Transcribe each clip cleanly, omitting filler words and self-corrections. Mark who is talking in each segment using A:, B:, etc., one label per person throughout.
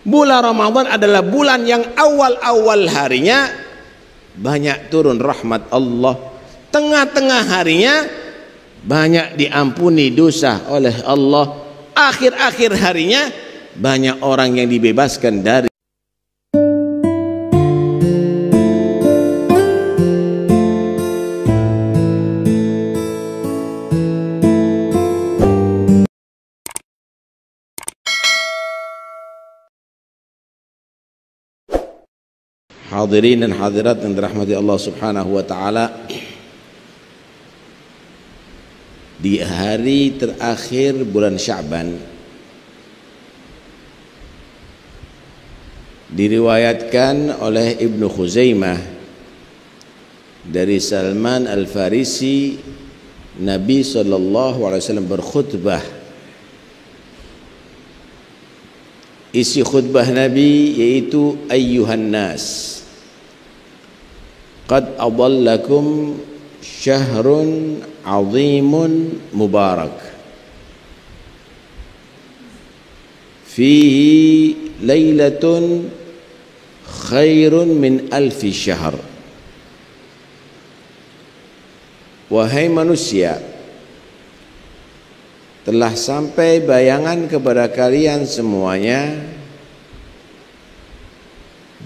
A: Bulan Ramadan adalah bulan yang awal-awal harinya banyak turun rahmat Allah, tengah-tengah harinya banyak diampuni dosa oleh Allah, akhir-akhir harinya banyak orang yang dibebaskan dari hadirin dan hadirat yang dirahmati Allah Subhanahu wa taala. Di hari terakhir bulan Sya'ban diriwayatkan oleh Ibnu Khuzaimah dari Salman Al-Farisi, Nabi SAW berkhutbah. Isi khutbah Nabi yaitu ayyuhan nas, qad adallakum syahrun azimun mubarak fihi lailatun khairun min alfi syahr. Wahai manusia, telah sampai bayangan kepada kalian semuanya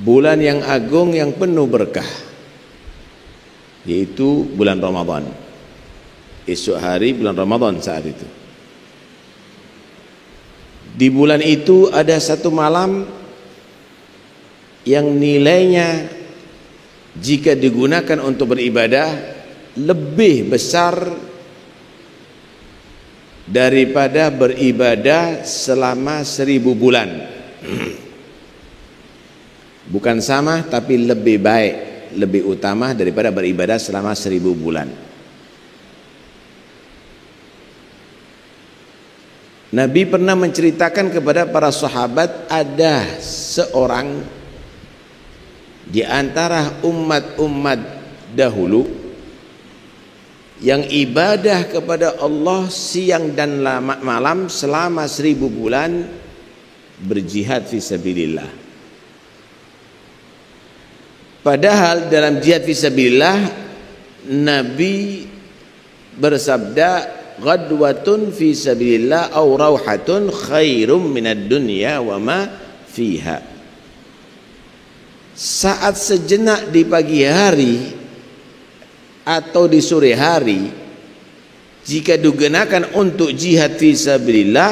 A: bulan yang agung yang penuh berkah, yaitu bulan Ramadan. Esok hari bulan Ramadan saat itu. Di bulan itu ada satu malam yang nilainya jika digunakan untuk beribadah lebih besar daripada beribadah selama 1000 bulan. Bukan sama, tapi lebih baik, lebih utama daripada beribadah selama 1000 bulan. Nabi pernah menceritakan kepada para sahabat, ada seorang di antara umat-umat dahulu yang ibadah kepada Allah siang dan malam selama 1000 bulan, berjihad fisabilillah. Padahal dalam jihad fisabilillah Nabi bersabda, ghadwatun fi sabilillah aw rauhatun khairum minad dunya wa ma fiha. Saat sejenak di pagi hari atau di sore hari jika digunakan untuk jihad fi sabilillah,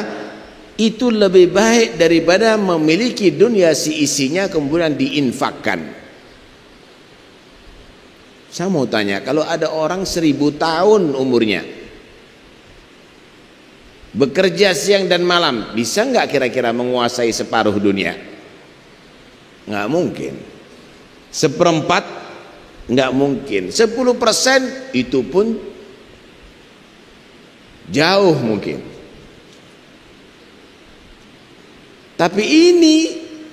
A: itu lebih baik daripada memiliki dunia isinya kemudian diinfakkan. Saya mau tanya, kalau ada orang 1000 tahun umurnya, bekerja siang dan malam, bisa nggak kira-kira menguasai separuh dunia? Nggak mungkin. 1/4 nggak mungkin. 10% itu pun jauh mungkin. Tapi ini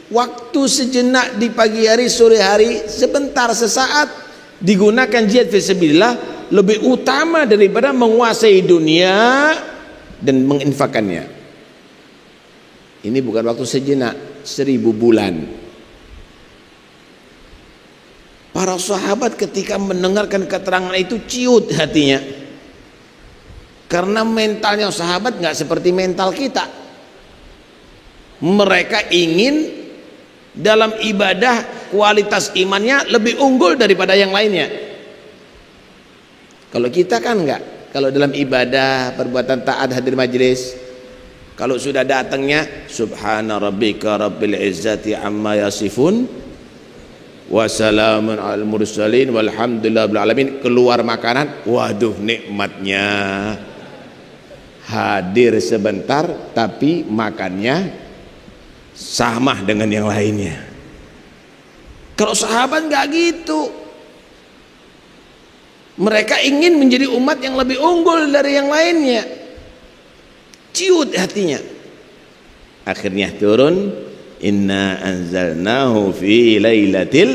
A: waktu sejenak di pagi hari, sore hari, sebentar, sesaat digunakan jihad fisabilillah lebih utama daripada menguasai dunia dan menginfakannya. Ini bukan waktu sejenak, 1000 bulan. Para sahabat ketika mendengarkan keterangan itu ciut hatinya, karena mentalnya sahabat nggak seperti mental kita. Mereka ingin dalam ibadah kualitas imannya lebih unggul daripada yang lainnya. Kalau kita kan enggak. Kalau dalam ibadah, perbuatan taat, hadir majelis, kalau sudah datangnya subhana rabbika rabbil izzati amma yasifun wa salamun alal mursalin walhamdulillahi rabbil alamin, keluar makanan, waduh nikmatnya. Hadir sebentar tapi makannya sama dengan yang lainnya. Kalau sahabat nggak gitu. Mereka ingin menjadi umat yang lebih unggul dari yang lainnya. Ciut hatinya. Akhirnya turun, inna anzalnahu fi lailatul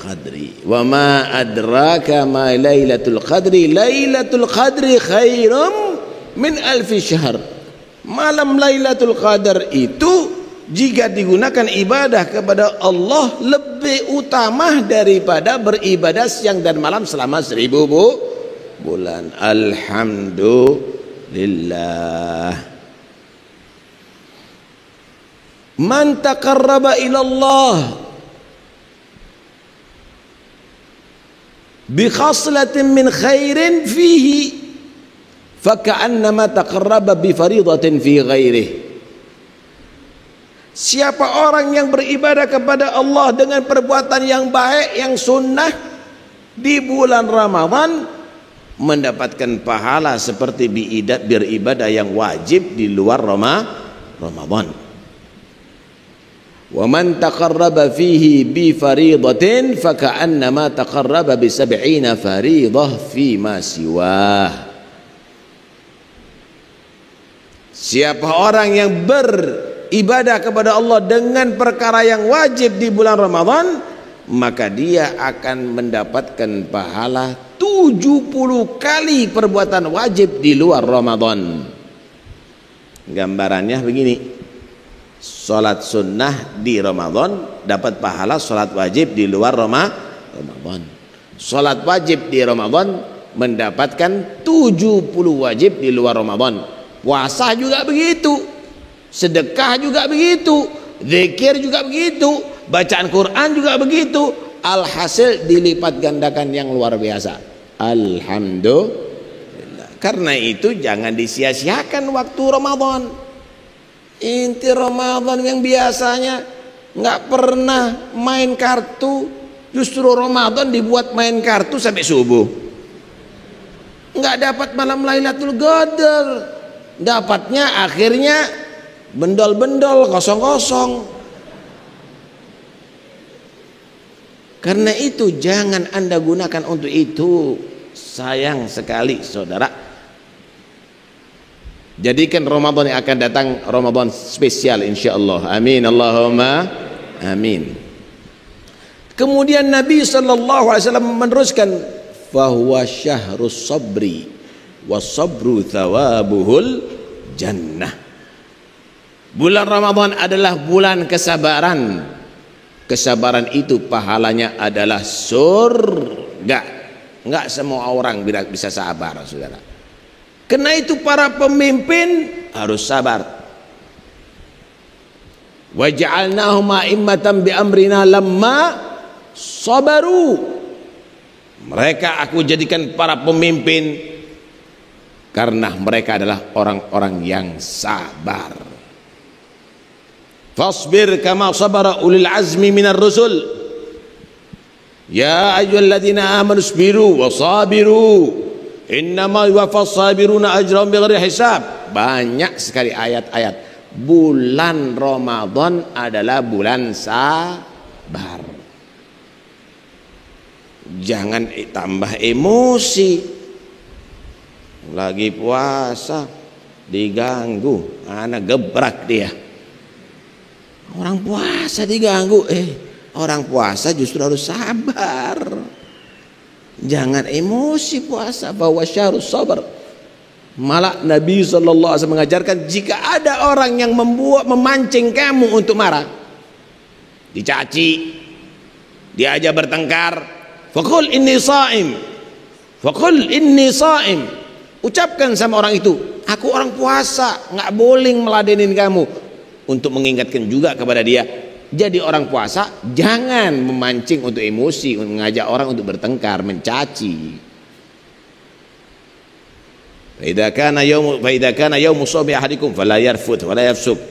A: qadri wa ma adraka ma lailatul qadri, lailatul qadri khairum min alfi syahr. Malam Lailatul Qadar itu jika digunakan ibadah kepada Allah lebih utama daripada beribadah siang dan malam selama 1000 bulan. Alhamdulillah. Man taqarraba ila Allah bi khaslatin min khairin fihi faka'annama taqarraba bi faridatin fi ghairihi. Siapa orang yang beribadah kepada Allah dengan perbuatan yang baik, yang sunnah di bulan Ramadan, mendapatkan pahala seperti beribadah yang wajib di luar Ramadan. Wa man taqarraba fihi bi faridatin faka'annama taqarraba bi 70 faridah fi ma siwah. Siapa orang yang beribadah kepada Allah dengan perkara yang wajib di bulan Ramadan, maka dia akan mendapatkan pahala 70 kali perbuatan wajib di luar Ramadan. Gambarannya begini, sholat sunnah di Ramadan dapat pahala sholat wajib di luar Ramadan. Sholat wajib di Ramadan mendapatkan 70 wajib di luar Ramadan. Puasa juga begitu, sedekah juga begitu, zikir juga begitu, bacaan Quran juga begitu. Alhasil dilipat gandakan yang luar biasa. Alhamdulillah. Karena itu jangan disia-siakan waktu Ramadan. Inti Ramadan yang biasanya nggak pernah main kartu, justru Ramadan dibuat main kartu sampai subuh. Nggak dapat malam Lailatul Qadar, dapatnya akhirnya bendol-bendol kosong-kosong. Karena itu jangan Anda gunakan untuk itu. Sayang sekali saudara. Jadikan Ramadan yang akan datang Ramadan spesial insyaallah. Amin Allahumma amin. Kemudian Nabi sallallahu alaihi wasallam meneruskan, fahuwa syahrus sabri wasabru thawabuhul jannah. Bulan Ramadan adalah bulan kesabaran. Kesabaran itu pahalanya adalah surga. Enggak semua orang bisa sabar, saudara. Karena itu para pemimpin harus sabar. Waja'alnahum a'immatan bi amrina lamma sabaru. Mereka aku jadikan para pemimpin karena mereka adalah orang-orang yang sabar. Fasbir kama sabara ulil azmi minar rusul. Ya ayyuhalladzina amanu isbiru wasabiru innama yuwaffas sabiruna ajrahum bighairi hisab. Banyak sekali ayat-ayat. Bulan Ramadan adalah bulan sabar. Jangan tambah emosi. Lagi puasa diganggu, anak gebrak dia. Orang puasa diganggu, orang puasa justru harus sabar. Jangan emosi puasa, bahwa syahrus sabar. Malah Nabi SAW mengajarkan, jika ada orang yang memancing kamu untuk marah, dicaci, diajak bertengkar, faqul inni sha'im, faqul inni sha'im. Ucapkan sama orang itu, aku orang puasa, nggak boleh meladenin kamu. Untuk mengingatkan juga kepada dia, jadi orang puasa jangan memancing untuk emosi, mengajak orang untuk bertengkar, mencaci. Fa idza kana yaumu shaumi ahadikum fala yarfuth wala yafsuk.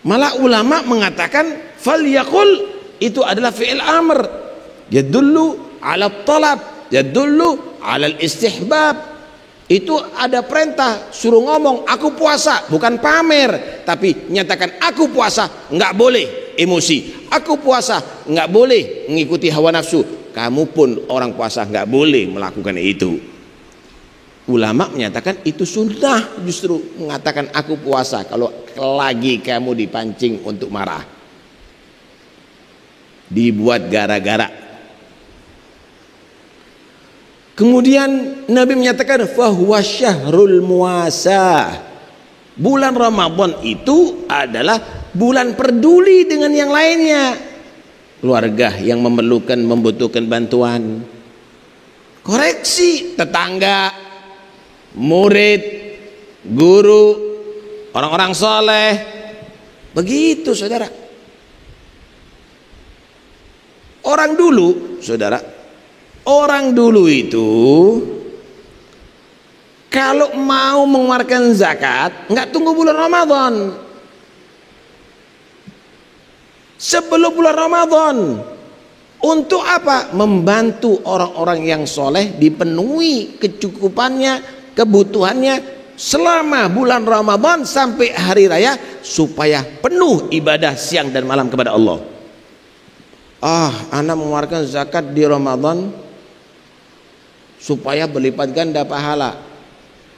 A: Malah ulama mengatakan falyaqul itu adalah fi'il amr, yadullu ala talab, yadullu ala istihbab. Itu ada perintah, suruh ngomong aku puasa, bukan pamer, tapi nyatakan aku puasa, nggak boleh emosi. Aku puasa, nggak boleh mengikuti hawa nafsu. Kamu pun orang puasa nggak boleh melakukan itu. Ulama menyatakan itu sunnah, justru mengatakan aku puasa kalau lagi kamu dipancing untuk marah, dibuat gara-gara. Kemudian Nabi menyatakan fahuwa syahrul muasah Bulan Ramadan itu adalah bulan peduli dengan yang lainnya. Keluarga yang membutuhkan bantuan, koreksi tetangga, murid, guru, orang-orang soleh. Begitu saudara. Orang dulu saudara, orang dulu itu kalau mau mengeluarkan zakat nggak tunggu bulan Ramadan. Sebelum bulan Ramadan. Untuk apa? Membantu orang-orang yang soleh dipenuhi kecukupannya, kebutuhannya selama bulan Ramadan sampai hari raya, supaya penuh ibadah siang dan malam kepada Allah. Anak mengeluarkan zakat di Ramadan supaya berlipat ganda pahala.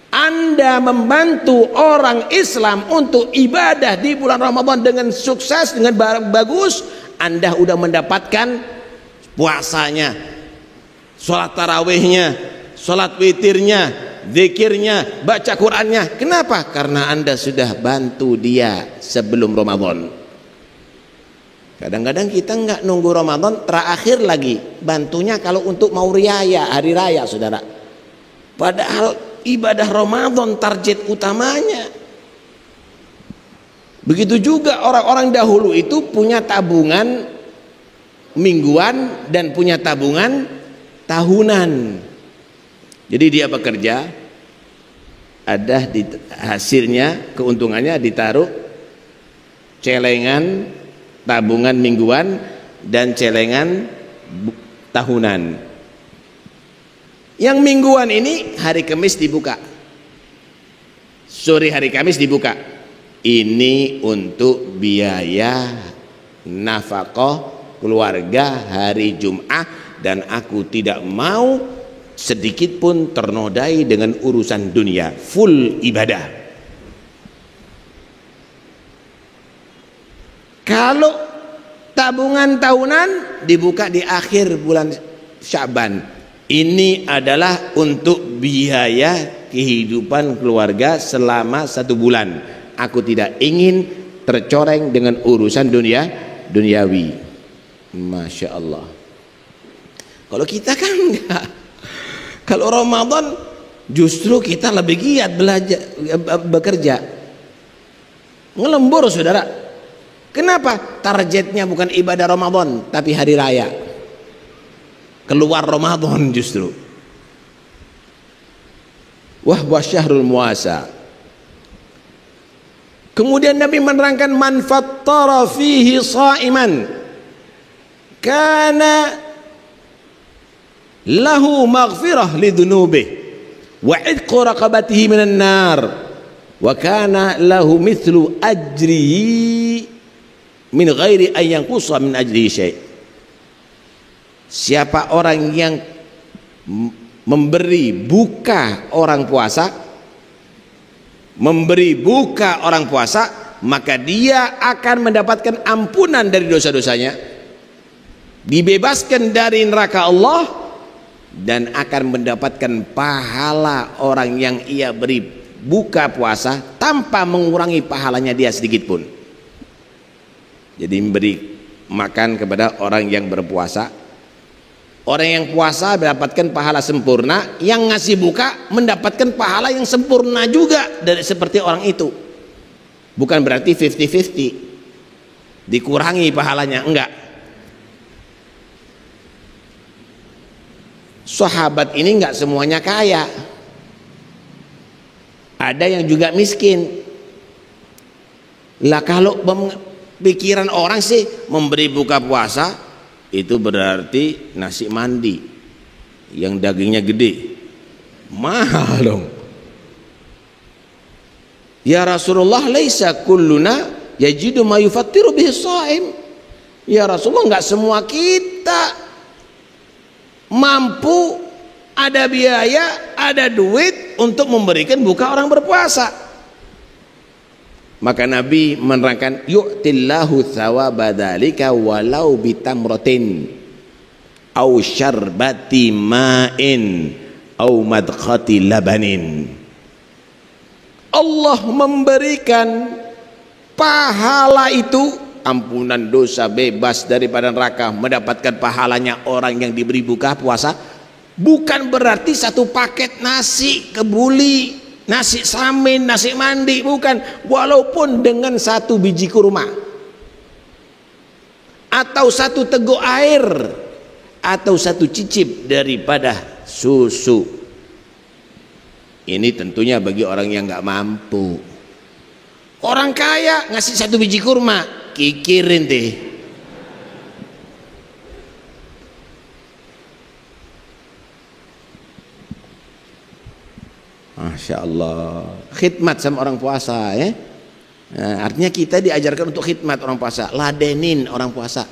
A: Anda membantu orang Islam untuk ibadah di bulan Ramadan dengan sukses, dengan bagus, Anda sudah mendapatkan puasanya, sholat tarawihnya, sholat witirnya, zikirnya, baca Qurannya. Kenapa? Karena Anda sudah bantu dia sebelum Ramadan. Kadang-kadang kita nggak nunggu Ramadan, terakhir lagi bantunya kalau untuk mau riaya, hari raya saudara. Padahal ibadah Ramadan target utamanya. Begitu juga orang-orang dahulu itu punya tabungan mingguan dan punya tabungan tahunan. Jadi dia bekerja, ada di hasilnya, keuntungannya ditaruh celengan tabungan mingguan dan celengan tahunan. Yang mingguan ini hari Kamis dibuka, sore hari Kamis dibuka. Ini untuk biaya nafkah keluarga hari Jumat, dan aku tidak mau sedikit pun ternodai dengan urusan dunia, full ibadah. Kalau tabungan tahunan dibuka di akhir bulan Sya'ban, ini adalah untuk biaya kehidupan keluarga selama 1 bulan. Aku tidak ingin tercoreng dengan urusan duniawi. Masya Allah. Kalau kita kan enggak. Kalau Ramadan justru kita lebih giat belajar, bekerja, ngelembur saudara. Kenapa? Targetnya bukan ibadah Ramadan tapi hari raya, keluar Ramadan justru. Wahwa syahrul muasa. Kemudian Nabi menerangkan, man fattara fihi sha'iman kana lahu maghfirah lidunubih wa idqu raqabatihi minan nar wa kana lahu mithlu ajrihi min ghairi an yanqusa min ajrihi syai'. Siapa orang yang memberi buka orang puasa, maka dia akan mendapatkan ampunan dari dosa-dosanya, dibebaskan dari neraka Allah, dan akan mendapatkan pahala orang yang ia beri buka puasa tanpa mengurangi pahalanya dia sedikit pun. Jadi memberi makan kepada orang yang berpuasa, orang yang puasa mendapatkan pahala sempurna, yang ngasih buka mendapatkan pahala yang sempurna juga dari seperti orang itu. Bukan berarti 50-50 dikurangi pahalanya, enggak. Sahabat ini enggak semuanya kaya, ada yang juga miskin. Lah kalau pikiran orang sih memberi buka puasa itu berarti nasi mandi yang dagingnya gede, mahal dong. Ya Rasulullah, laisa kulluna yajidu ma yufattiru bihi shaim. Ya Rasulullah, enggak semua kita mampu, ada biaya, ada duit untuk memberikan buka orang berpuasa. Maka Nabi menerangkan, yu'tillahu thawaba dzalika walau bitamratin au syarbati ma'in au madkhati labanin. Allah memberikan pahala itu, ampunan dosa, bebas daripada neraka, mendapatkan pahalanya orang yang diberi buka puasa, bukan berarti satu paket nasi kebuli, nasi samin, nasi mandi, bukan. Walaupun dengan satu biji kurma atau satu teguk air atau satu cicip daripada susu. Ini tentunya bagi orang yang nggak mampu. Orang kaya ngasih satu biji kurma, kikirin deh. Masya Allah, khidmat sama orang puasa ya. Nah, artinya kita diajarkan untuk khidmat orang puasa, ladenin orang puasa,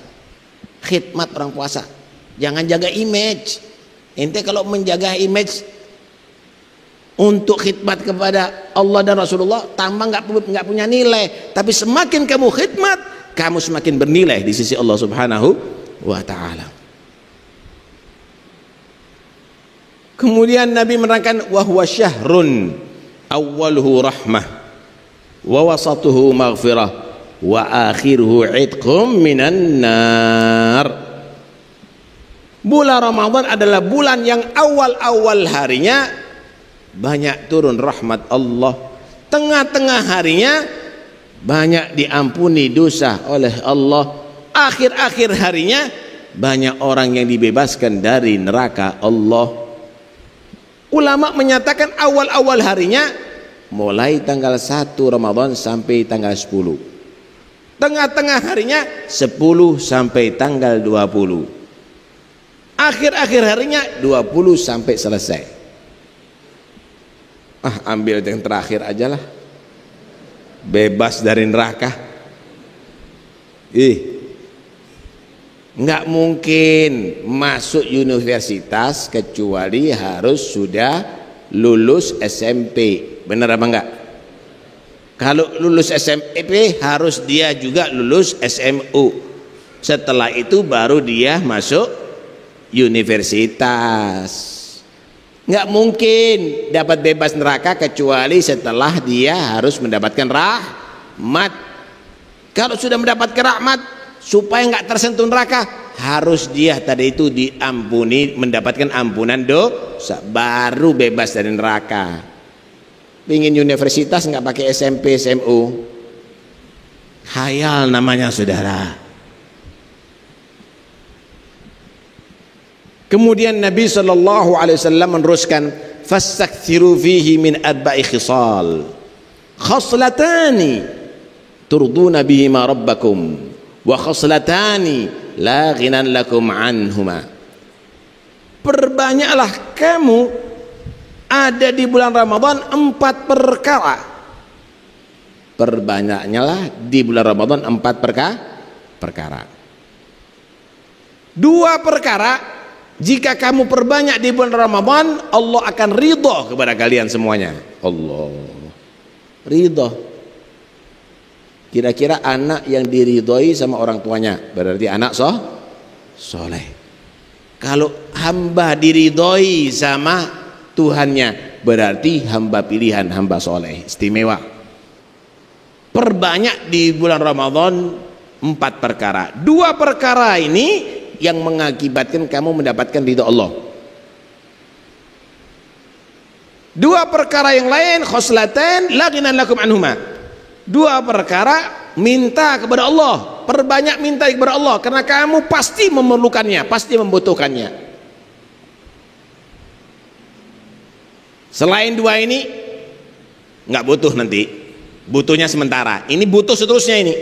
A: khidmat orang puasa. Jangan jaga image. Ente kalau menjaga image untuk khidmat kepada Allah dan Rasulullah, tambah nggak punya nilai. Tapi semakin kamu khidmat, kamu semakin bernilai di sisi Allah Subhanahu wa Ta'ala. Kemudian Nabi menerangkan, wa huwa syahrun awwaluhu rahmah wa wasatuhu maghfirah wa akhiruhu idqum minan nar. Bulan Ramadan adalah bulan yang awal-awal harinya banyak turun rahmat Allah, tengah-tengah harinya banyak diampuni dosa oleh Allah, akhir-akhir harinya banyak orang yang dibebaskan dari neraka Allah. Ulama menyatakan awal-awal harinya mulai tanggal 1 Ramadan sampai tanggal 10, tengah-tengah harinya 10 sampai tanggal 20, akhir-akhir harinya 20 sampai selesai. Ambil yang terakhir aja lah, bebas dari neraka. Nggak mungkin masuk universitas kecuali harus sudah lulus SMP. Benar apa enggak? Kalau lulus SMP harus dia juga lulus SMU. Setelah itu baru dia masuk universitas. Nggak mungkin dapat bebas neraka kecuali setelah dia harus mendapatkan rahmat. Kalau sudah mendapatkan rahmat, supaya nggak tersentuh neraka, harus dia tadi itu diampuni, mendapatkan ampunan dosa, baru bebas dari neraka. Ingin universitas nggak pakai SMP SMU, khayal namanya saudara. Kemudian Nabi SAW meneruskan, fastakthiru fihi min arba'i khisal khaslatani turduna bihima rabbakum wa khaslatani la ghinan lakum anhuma. Perbanyaklah kamu ada di bulan Ramadan 4 perkara. Perbanyaklah di bulan Ramadan 4 perkara. 2 perkara jika kamu perbanyak di bulan Ramadan, Allah akan ridho kepada kalian semuanya. Allah ridho. Kira-kira anak yang diridhoi sama orang tuanya berarti anak soleh. Kalau hamba diridhoi sama Tuhannya berarti hamba pilihan, hamba soleh, istimewa. Perbanyak di bulan Ramadan 4 perkara. 2 perkara ini yang mengakibatkan kamu mendapatkan ridha Allah. 2 perkara yang lain, khoslatan la ghinan lakum anhuma. 2 perkara minta kepada Allah, perbanyak minta kepada Allah karena kamu pasti memerlukannya, pasti membutuhkannya. Selain 2 ini nggak butuh, nanti butuhnya sementara, ini butuh seterusnya ini.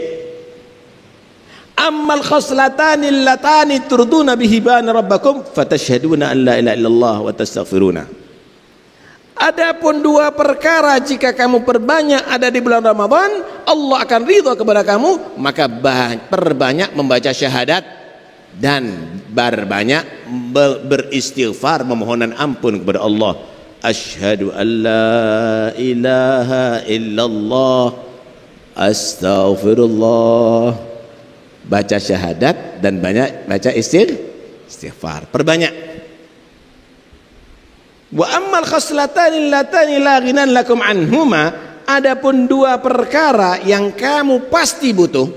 A: Ammal khaslatani allatani turduna bihibana rabbakum fatashhaduna an la ilaha illallah wa tastaghfiruna. Adapun 2 perkara jika kamu perbanyak ada di bulan Ramadan, Allah akan ridha kepada kamu, maka perbanyak membaca syahadat dan berbanyak beristighfar, memohonan ampun kepada Allah. Asyhadu an la ilaha illallah astaghfirullah. Baca syahadat dan banyak baca istighfar, perbanyak. Wa ammal khaslatani allatani la ghinan lakum anhuma, adapun dua perkara yang kamu pasti butuh,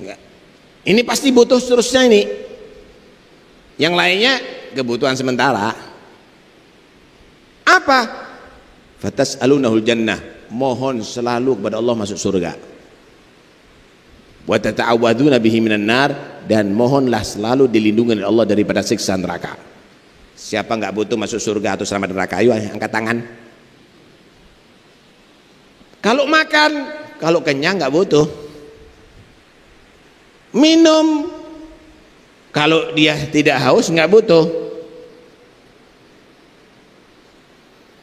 A: enggak, ini pasti butuh seterusnya ini, yang lainnya kebutuhan sementara. Apa? Fatas'alunahul jannah, mohon selalu kepada Allah masuk surga. Wa tata'awwaduna bihi minan nar, dan mohonlah selalu dilindungi oleh Allah daripada siksa neraka. Siapa enggak butuh masuk surga atau selamat neraka? Ayo angkat tangan. Kalau makan, kalau kenyang enggak butuh. Minum, kalau dia tidak haus enggak butuh.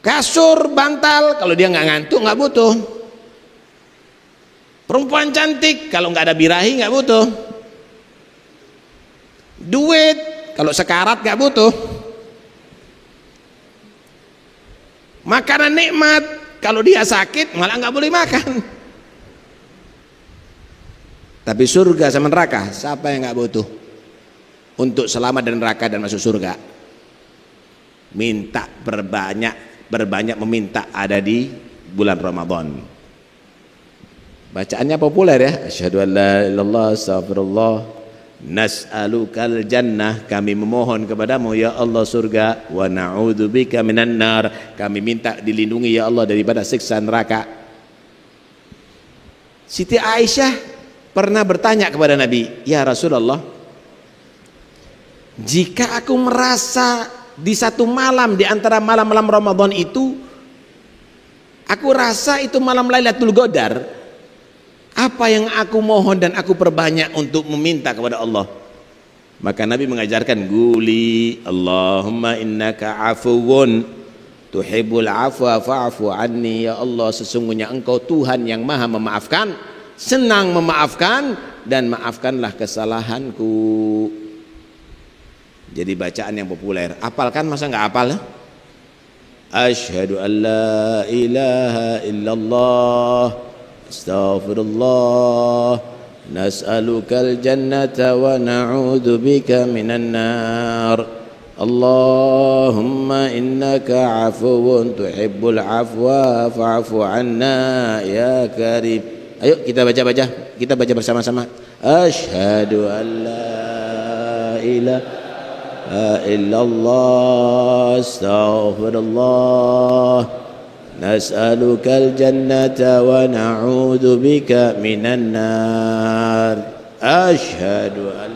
A: Kasur, bantal, kalau dia nggak ngantuk nggak butuh. Perempuan cantik, kalau nggak ada birahi nggak butuh. Duit, kalau sekarat nggak butuh. Makanan nikmat, kalau dia sakit malah nggak boleh makan. Tapi surga sama neraka, siapa yang nggak butuh untuk selamat dari neraka dan masuk surga? Minta berbanyak meminta ada di bulan Ramadan. Bacaannya populer ya, asyhadu an la ilaha illallah astagfirullah nas'alukal jannah, kami memohon kepadamu ya Allah surga, wa na'udzubika minan nar, kami minta dilindungi ya Allah daripada siksa neraka. Siti Aisyah pernah bertanya kepada Nabi, ya Rasulullah, jika aku merasa di satu malam di antara malam-malam Ramadan itu, aku rasa itu malam Lailatul Qadar, apa yang aku mohon dan aku perbanyak untuk meminta kepada Allah? Maka Nabi mengajarkan, guli Allahumma innaka afuwun tuhibbul afwa fa'fu anni, ya Allah sesungguhnya engkau Tuhan yang maha memaafkan, senang memaafkan, dan maafkanlah kesalahanku. Jadi bacaan yang populer. Apalkan, masa nggak apal? Asyhadu an la ilaha illallah astaghfirullah nas'alukal jannata wa na'udzubika minan nar. Allahumma innaka afuwun tuhibbul afwa fa'fu anna ya karim. Ayo kita baca-baca, kita baca bersama-sama. Asyhadu an la ilaha illallah astaghfirullah nas'alukal jannata wa na'udzubika minan nar. Asyhadu an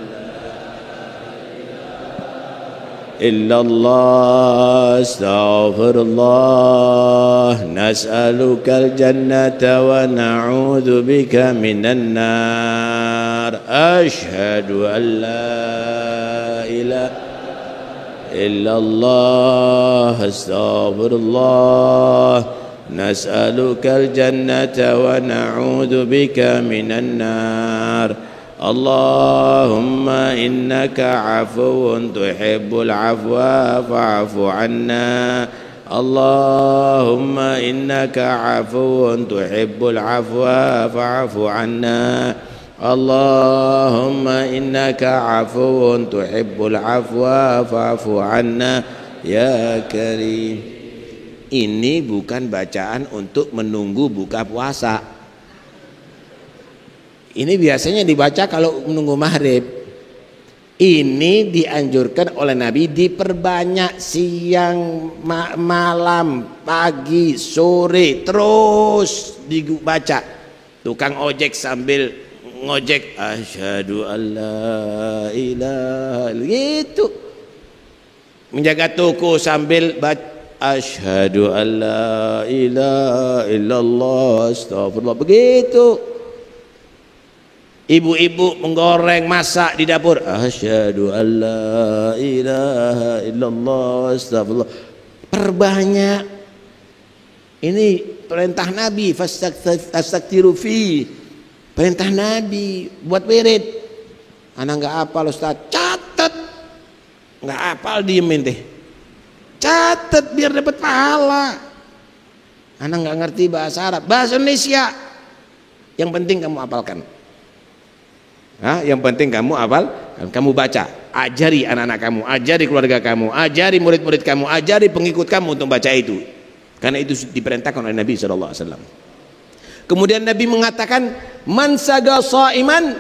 A: illallah astaghfirullah nas'alukal jannata wa na'udzubika minan nar. Asyhadu an la ilaha illallah astaghfirullah nas'alukal jannata wa na'udzubika minan nar. Allahumma innaka afuwun tuhibbul afwa fa'fu anna. Allahumma innaka afuwun tuhibbul afwa fa'fu anna. Allahumma innaka afuwun tuhibbul afwa fa'fu anna ya karim. Ini bukan bacaan untuk menunggu buka puasa. Ini biasanya dibaca kalau menunggu maghrib. Ini dianjurkan oleh Nabi diperbanyak siang, malam, pagi, sore, terus dibaca. Tukang ojek sambil ngojek asyhadu alla ilaha gitu, menjaga toko sambil baca asyhadu alla ilaha illallah astagfirullah, begitu. Ibu-ibu menggoreng masak di dapur asyhadu alla ilaha illallah astagfirullah, perbanyak. Ini perintah Nabi, fastaghfiru fi. Perintah Nabi buat wirid. Anak nggak hafal Ustaz, catat. Nggak hafal diemin deh. Catat biar dapat pahala. Anak nggak ngerti bahasa Arab, bahasa Indonesia. Yang penting kamu hafalkan. Nah, yang penting kamu hafal, kamu baca. Ajari anak-anak kamu, ajari keluarga kamu, ajari murid-murid kamu, ajari pengikut kamu untuk baca itu. karena itu diperintahkan oleh Nabi SAW. Kemudian Nabi mengatakan, man saga sa'iman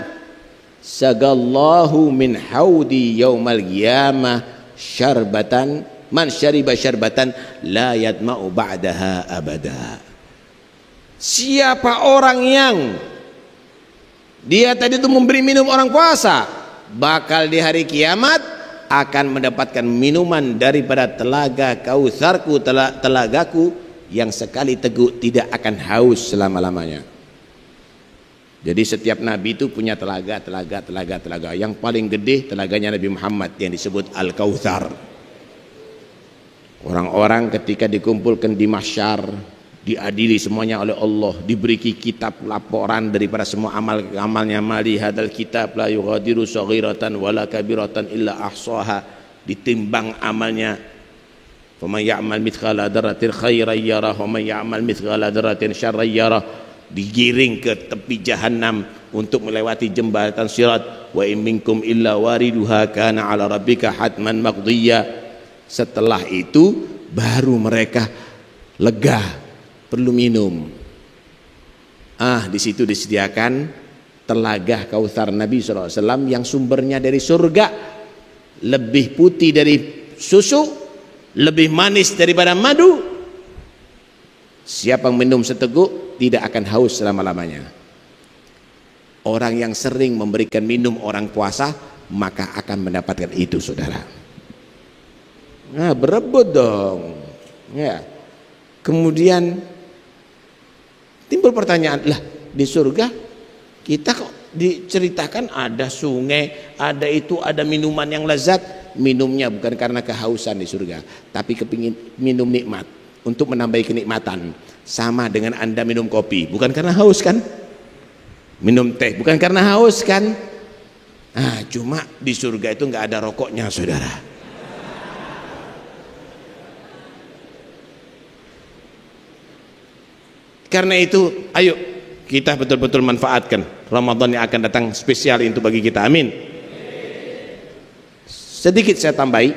A: sagallahu min haudi yaumal qiyamah syarbatan man syariba syarbatan la yadma'u ba'daha abada. Siapa orang yang dia tadi itu memberi minum orang puasa, bakal di hari kiamat akan mendapatkan minuman daripada telaga Kautsarku, telagaku yang sekali teguk tidak akan haus selama-lamanya. Jadi setiap nabi itu punya telaga. Yang paling gede telaganya Nabi Muhammad yang disebut Al-Kautsar. Orang-orang ketika dikumpulkan di mahsyar, diadili semuanya oleh Allah, diberi kitab laporan daripada semua amal-amalnya. Mali hadal kitab la yughadiru saghiratan wala kabiratan illa ahsaha, ditimbang amalnya. Faman ya'mal mithqala dzarratin khairan yarah wa man ya'mal mithqala dzarratin syarran yarah, digiring ke tepi jahanam untuk melewati jembatan sirat. Wa in minkum illa wariduha kana 'ala rabbika hatman maqdiyya. Setelah itu baru mereka lega, perlu minum. Di situ disediakan telaga Kautsar Nabi SAW yang sumbernya dari surga, lebih putih dari susu, lebih manis daripada madu. Siapa yang minum seteguk tidak akan haus selama-lamanya. Orang yang sering memberikan minum orang puasa maka akan mendapatkan itu, saudara. Nah, berebut dong ya. Kemudian timbul pertanyaan, lah di surga kita kok diceritakan ada sungai, ada itu, ada minuman yang lezat. Minumnya bukan karena kehausan di surga, tapi kepingin minum nikmat untuk menambah kenikmatan. Sama dengan Anda minum kopi, bukan karena haus kan? Minum teh bukan karena haus kan? Cuma di surga itu nggak ada rokoknya, saudara. Karena itu, ayo kita betul-betul manfaatkan Ramadan yang akan datang spesial itu bagi kita. Amin. Sedikit saya tambahi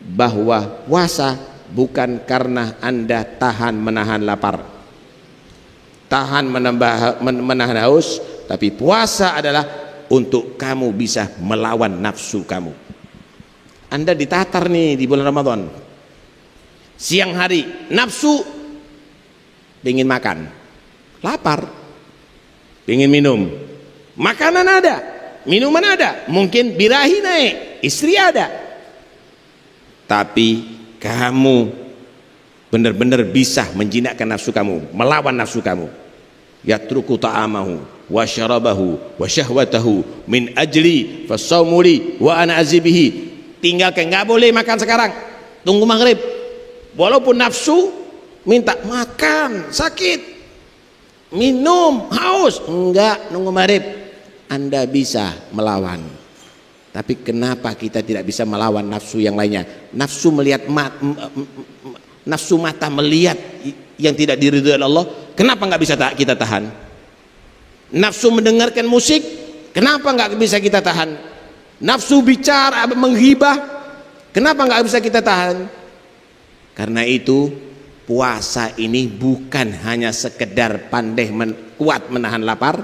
A: bahwa puasa bukan karena Anda tahan menahan lapar, tahan menahan haus, tapi puasa adalah untuk kamu bisa melawan nafsu kamu. Anda ditatar nih di bulan Ramadan, siang hari nafsu ingin makan, lapar, ingin minum, makanan ada, minuman ada, mungkin birahi naik, istri ada, tapi kamu benar-benar bisa menjinakkan nafsu kamu, melawan nafsu kamu. Yatruku ta'amahu wa syarabahu wa syahwatahu min ajli fasawmuli wa ana azibihi. Tinggalkan, nggak boleh makan sekarang, tunggu maghrib. Walaupun nafsu minta makan, sakit, minum, haus, enggak, nunggu maghrib. Anda bisa melawan. Tapi kenapa kita tidak bisa melawan nafsu yang lainnya? Nafsu melihat nafsu mata melihat yang tidak diridhoi Allah, kenapa nggak bisa kita tahan? Nafsu mendengarkan musik, kenapa nggak bisa kita tahan? Nafsu bicara menghibah, kenapa nggak bisa kita tahan? Karena itu puasa ini bukan hanya sekedar pandai kuat menahan lapar,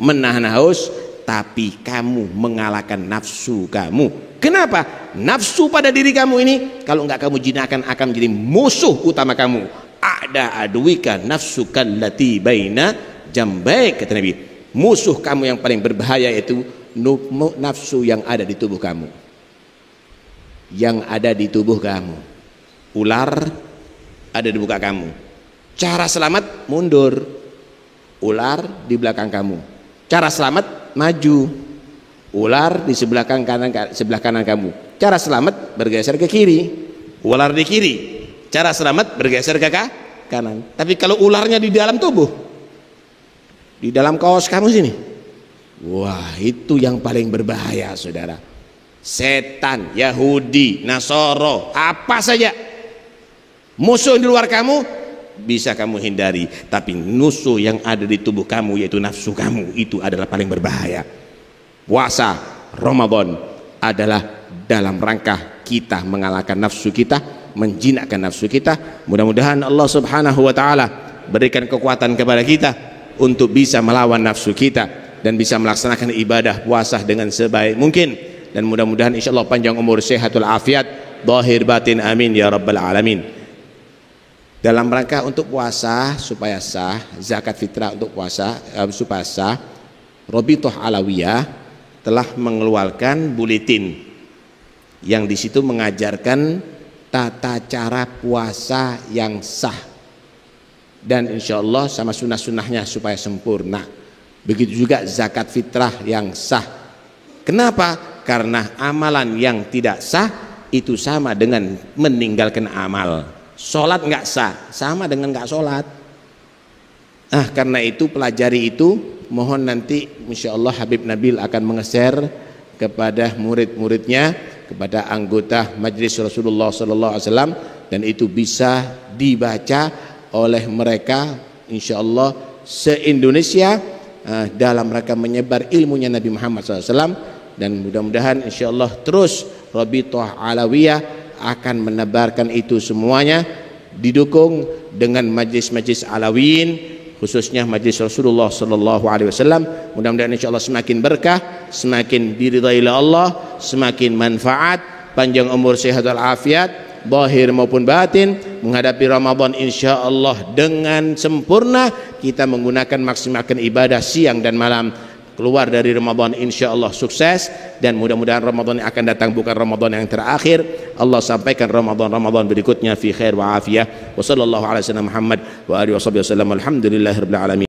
A: menahan haus, tapi kamu mengalahkan nafsu kamu. Kenapa? Nafsu pada diri kamu ini kalau enggak kamu jinakkan akan menjadi musuh utama kamu. Ada aduika nafsu kallati baina jambaik, kata Nabi. Musuh kamu yang paling berbahaya itu nafsu yang ada di tubuh kamu. Yang ada di tubuh kamu. Ular ada di muka kamu. Cara selamat mundur. Ular di belakang kamu. Cara selamat maju. Ular di sebelah kanan kamu. Cara selamat bergeser ke kiri. Ular di kiri. Cara selamat bergeser ke kanan. Tapi kalau ularnya di dalam tubuh, di dalam kaos kamu sini, wah, itu yang paling berbahaya, saudara. Setan, Yahudi, Nasoro, apa saja musuh di luar kamu bisa kamu hindari, tapi musuh yang ada di tubuh kamu yaitu nafsu kamu, itu adalah paling berbahaya. Puasa Ramadan adalah dalam rangka kita mengalahkan nafsu kita, menjinakkan nafsu kita. Mudah-mudahan Allah Subhanahu wa taala berikan kekuatan kepada kita untuk bisa melawan nafsu kita dan bisa melaksanakan ibadah puasa dengan sebaik mungkin, dan mudah-mudahan insyaallah panjang umur, sehatul afiat, zahir batin, amin ya rabbal alamin. Dalam rangka untuk puasa supaya sah, zakat fitrah untuk puasa supaya sah, Rabithah Alawiyah telah mengeluarkan buletin yang di situ mengajarkan tata cara puasa yang sah, dan insya Allah sama sunnah-sunnahnya supaya sempurna. Begitu juga zakat fitrah yang sah. Kenapa? Karena amalan yang tidak sah itu sama dengan meninggalkan amal. Sholat nggak sah sama dengan nggak sholat. Karena itu pelajari itu. Mohon nanti insya Allah Habib Nabil akan mengeser kepada murid-muridnya, kepada anggota Majelis Rasulullah SAW, dan itu bisa dibaca oleh mereka insya Allah se-Indonesia dalam rangka menyebar ilmunya Nabi Muhammad SAW. Dan mudah-mudahan insya Allah terus Rabithah Alawiyah akan menebarkan itu semuanya, didukung dengan majlis-majlis Alawiyin, khususnya majlis Rasulullah SAW. Mudah-mudahan insya Allah semakin berkah, semakin diridhai oleh Allah, semakin manfaat, panjang umur, sehat walafiat, zahir maupun batin, menghadapi Ramadan insya Allah dengan sempurna. Kita menggunakan maksimalkan ibadah siang dan malam. Keluar dari Ramadan insya Allah sukses, dan mudah-mudahan Ramadan yang akan datang bukan Ramadan yang terakhir. Allah sampaikan Ramadan berikutnya fi khair wa afiyah. Wa sallallahu ala sayyidina Muhammad wa alihi wasallam. Alhamdulillahirabbil alamin.